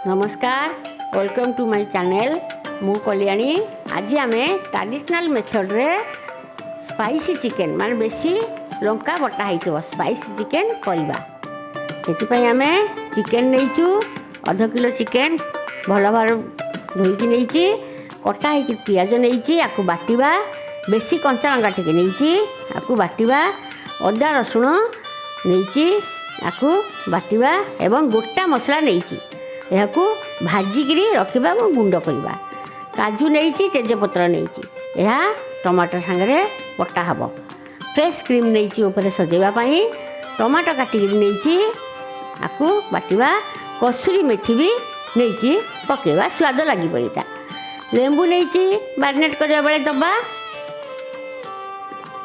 नमस्कार, welcome to my channel. मु कल्याणी। आज आम ट्रेडिशनल मेथड रे स्पाइसी चिकेन मान बेसी लंका बटा होइतो स्पाइसी चिकेन करवा। से आम चिकेन नहींचु आधा किलो चिकेन भल भाव धोईकी नहीं कटा हो पियाज नहीं आपको बाटिबा बेसी कंचा लंका टे नहीं आपको बाटिबा अदा रसुण नहीं आपको बाटिबा एवं गोटा मसला नहीं यह भाजिकी रखा गुंड करवा। काजू नहीं तेजपत्र नहीं यह टमाटर सांगे बटा हम। फ्रेश क्रीम नहीं सजेवाई टमाटर काटिक नहीं आपको बाटिबा। कसूरी मेथी भी नहीं पकेवा स्वाद लगे। यहाँ लेंबू नहीं मैरिनेट करने बेले दबा।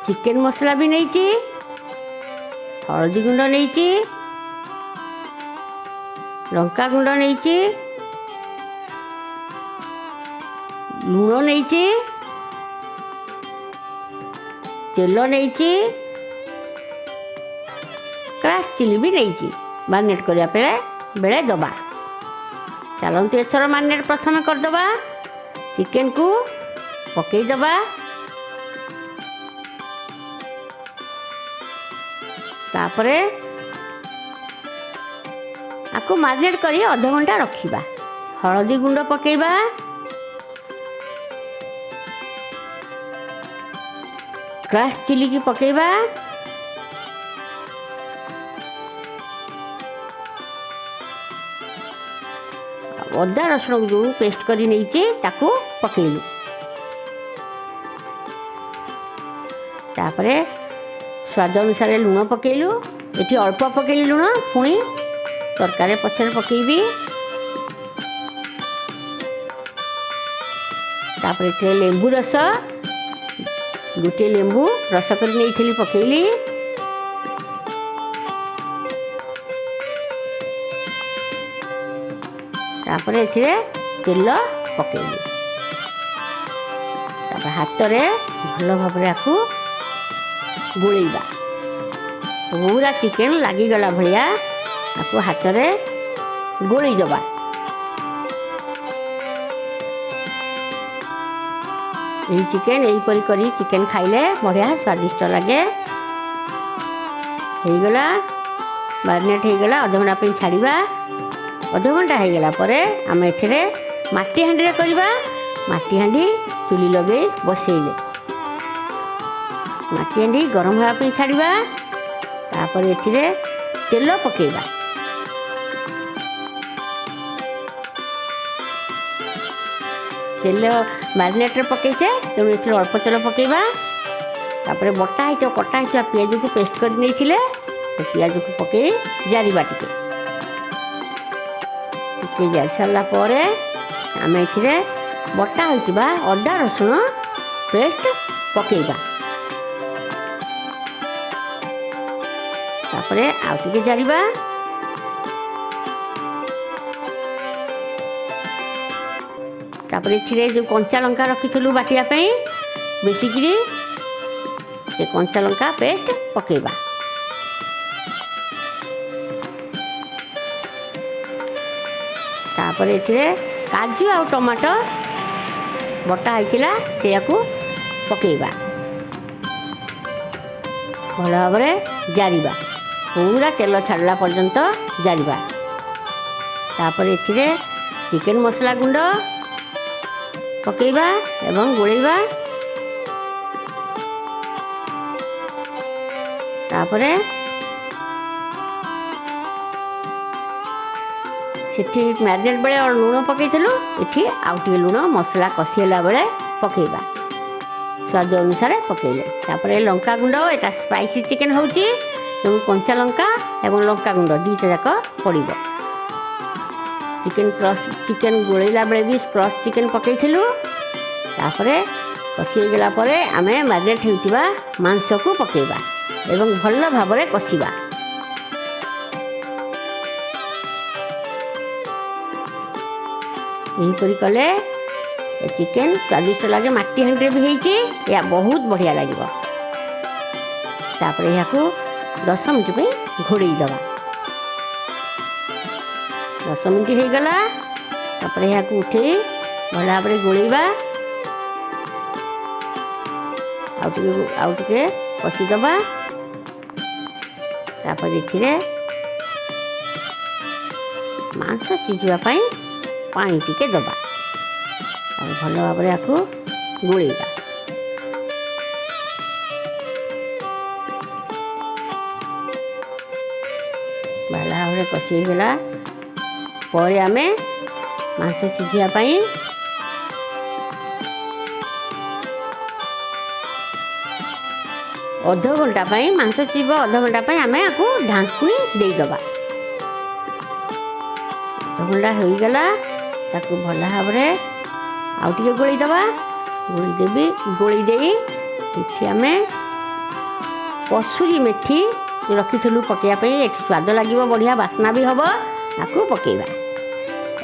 चिकेन मसला भी नहीं हलदी गुंड नहीं लंका गुंड नहीं लुण नहीं तेल नहीं क्रश चिली भी नहीं मैरिनेट करने बेले दबा। चलते एथर मैरिनेट प्रथम करदबा। चिकेन को पकईदबा। तापरे आपको मैरिनेट करी आधा घंटा रखिबा। हलदी गुंड पकेबा। क्रश चिली की पकेबा। अदा रसुण जो पेस्ट करी नहीं ताकू पकेलु। तापरे स्वाद अनुसार लुण पकेलु। ये अल्प पकेली लुण पुणी तरकारी पछरे पकेबी। तापर लेंबू रस गोटे लेंबू रस कर नहीं पकेली। तापर एथिरे तेल पकेली। तापर हाथ रे भल भाव आपको गोलेबा। पूरा चिकेन लागिगला भलिया आपको हाथ में गोलेदबा। यही चिकेन यहीपरी करी चिकेन खाइले बढ़िया स्वादिष्ट लगे। होगला मैरिनेट होगला अध घंटा छाड़ा। अध घंटा होगला आम ए माटी हांडी करवा। माटी हांडी चुली लगे बसैले माटी हांडी गरम होगा छाड़ा। तापर ए तेल पकेबा। तेल मैरिनेट पकईचे तेणु ये अल्प तेल पकेबा। तापर बटा हो कटा हो पियाज को पेस्ट कर नहीं पियाज को पकई जारिबा। टिके जारी सारा आम ए बटा होइतिबा अदा रसुण पेस्ट पकेबा। तापर आउ टिके जारिबा। तापर ये जो कंचा लंका रखी बाटिया बेसिकी से कंचा लंका पेस्ट पकेबा। तापर ये काजू आ टमाटर बटा होइतिला से पकेबा। भल भाव जारिबा। पूरा तेल छाड़ला पर्यंत जारिबा। तापर ये चिकेन मसला गुंड पकेबा एवं गोलेबा। तापरे सेठी मैरिनेट बेले लुण पकईलु। ये आउ टे लुण मसला कषिला बेले पकेबा स्वाद अनुसार पकेले। तापर लंका गुंड एटा स्पाइसी चिकेन होची तेणु कंचा लंका एवं लंका गुंड दुईटा जाक पड़ो। चिकेन गोलेला बेले भी क्रश चिकेन पकईलु। तापर कषिगला आम मैरिनेट होता मांस को पकेबा एवं भल भाव कषिबा। यहीपरी कले चिकेन स्वादिष्ट लगे। माटी हांडी भी होती या बहुत बढ़िया लगे। तापर यहाँ 10 मिनट घोड़े दबा। 10 मिनिट हो गला। तापर यहाँ उठे भल भाव गोलैबा आउ टे कषिदबा। तापर ये मांस सिझापी पानी टिके दबा भल भाव आपको गोलैबा। भल भाव कषिगला पर आम मांस सिझापी अध घंटा मांस सिझ अध घंटा आम आपको ढांकुणी देदबा। अध घंटा हो गला ताकू भल भाव आउ टे गोलैदबा। गोलैदे ये आम कसूरी मेथी रखी पकड़ापी स्वाद लगे बढ़िया बास्ना भी हम आपको पकेबा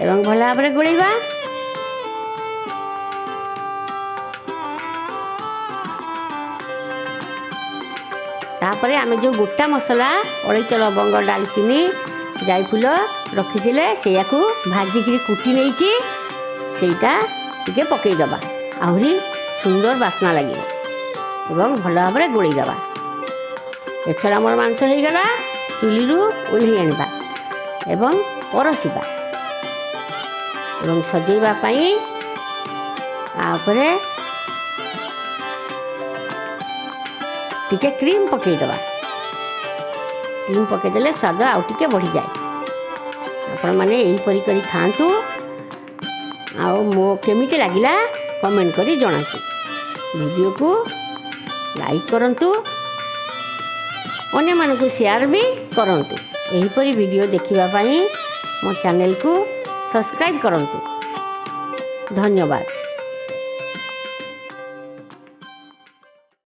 एवं भल भाव गोलैबा। तापर आम जो गोटा मसला अलैच लवंग डालचीनी जायफुल रखी से भाजिकी कुटी नहीं सेटा टिके पकईदबा आहरी सुंदर बास्ना लगे एवं भल भाव गोलैदबा। एथर आम मांस हो गला चुली ओह्लई आनिबा एवं परसिबा एवं सजेवाई आउे टिके क्रीम पकईदबा। क्रीम पकईदे स्वाद आउ टिके बढ़ी जाए। आपण मैंने यहीपरी करी खातु मो केमिति लगिला कमेंट करी जणातु। वीडियो को लाइक करंतु अन्य मानकु शेयर भी करंतु। यहीपरी वीडियो देखिबा पई मो चैनल को सब्सक्राइब करंतु। धन्यवाद।